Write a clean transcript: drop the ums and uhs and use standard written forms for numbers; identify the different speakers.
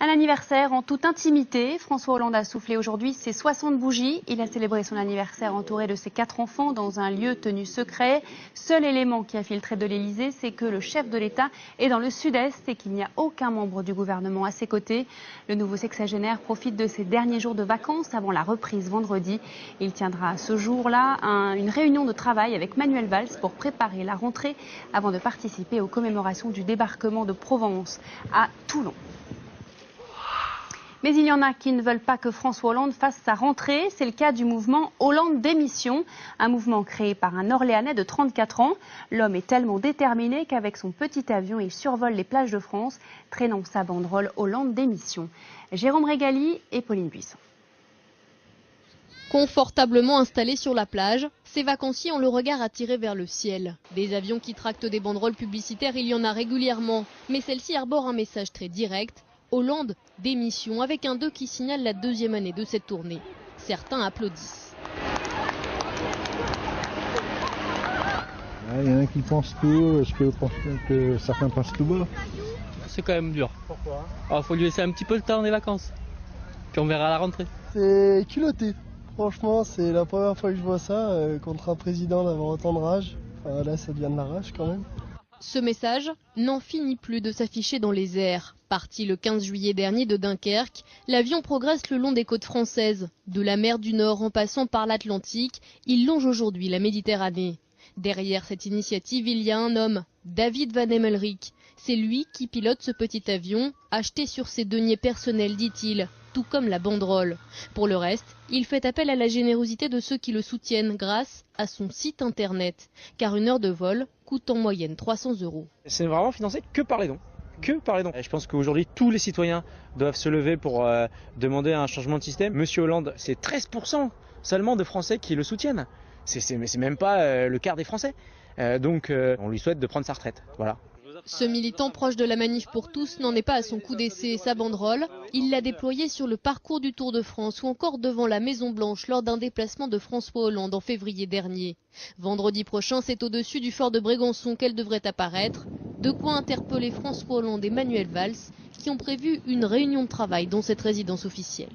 Speaker 1: Un anniversaire en toute intimité. François Hollande a soufflé aujourd'hui ses 60 bougies. Il a célébré son anniversaire entouré de ses 4 enfants dans un lieu tenu secret. Seul élément qui a filtré de l'Elysée, c'est que le chef de l'État est dans le sud-est et qu'il n'y a aucun membre du gouvernement à ses côtés. Le nouveau sexagénaire profite de ses derniers jours de vacances avant la reprise vendredi. Il tiendra ce jour-là une réunion de travail avec Manuel Valls pour préparer la rentrée avant de participer aux commémorations du débarquement de Provence à Toulon. Mais il y en a qui ne veulent pas que François Hollande fasse sa rentrée. C'est le cas du mouvement Hollande Démission, un mouvement créé par un Orléanais de 34 ans. L'homme est tellement déterminé qu'avec son petit avion, il survole les plages de France, traînant sa banderole Hollande Démission. Jérôme Régali et Pauline Buisson.
Speaker 2: Confortablement installés sur la plage, ces vacanciers ont le regard attiré vers le ciel. Des avions qui tractent des banderoles publicitaires, il y en a régulièrement. Mais celle-ci arbore un message très direct. Hollande démission, avec un 2 qui signale la 2e année de cette tournée. Certains applaudissent.
Speaker 3: Il y en a qui pensent tout haut, je peux penser que certains pensent tout bas.
Speaker 4: C'est quand même dur.
Speaker 5: Pourquoi?
Speaker 4: Il faut lui laisser un petit peu le temps des vacances. Puis on verra à la rentrée.
Speaker 5: C'est culotté. Franchement, c'est la première fois que je vois ça contre un président d'avoir autant de rage. Enfin, là, ça devient de la rage quand même.
Speaker 2: Ce message n'en finit plus de s'afficher dans les airs. Parti le 15 juillet dernier de Dunkerque, l'avion progresse le long des côtes françaises. De la mer du Nord en passant par l'Atlantique, il longe aujourd'hui la Méditerranée. Derrière cette initiative, il y a un homme, David Van Emmelrich. C'est lui qui pilote ce petit avion, acheté sur ses deniers personnels, dit-il, tout comme la banderole. Pour le reste, il fait appel à la générosité de ceux qui le soutiennent grâce à son site internet. Car une heure de vol coûte en moyenne 300 €.
Speaker 6: C'est vraiment financé que par les dons. Que par les dons. Je pense qu'aujourd'hui, tous les citoyens doivent se lever pour demander un changement de système. Monsieur Hollande, c'est 13% seulement de Français qui le soutiennent. C'est même pas le quart des Français. Donc on lui souhaite de prendre sa retraite. Voilà.
Speaker 2: Ce militant proche de la manif pour tous n'en est pas à son coup d'essai. Sa banderole, il l'a déployée sur le parcours du Tour de France ou encore devant la Maison Blanche lors d'un déplacement de François Hollande en février dernier. Vendredi prochain, c'est au-dessus du fort de Brégançon qu'elle devrait apparaître. De quoi interpeller François Hollande et Manuel Valls qui ont prévu une réunion de travail dans cette résidence officielle.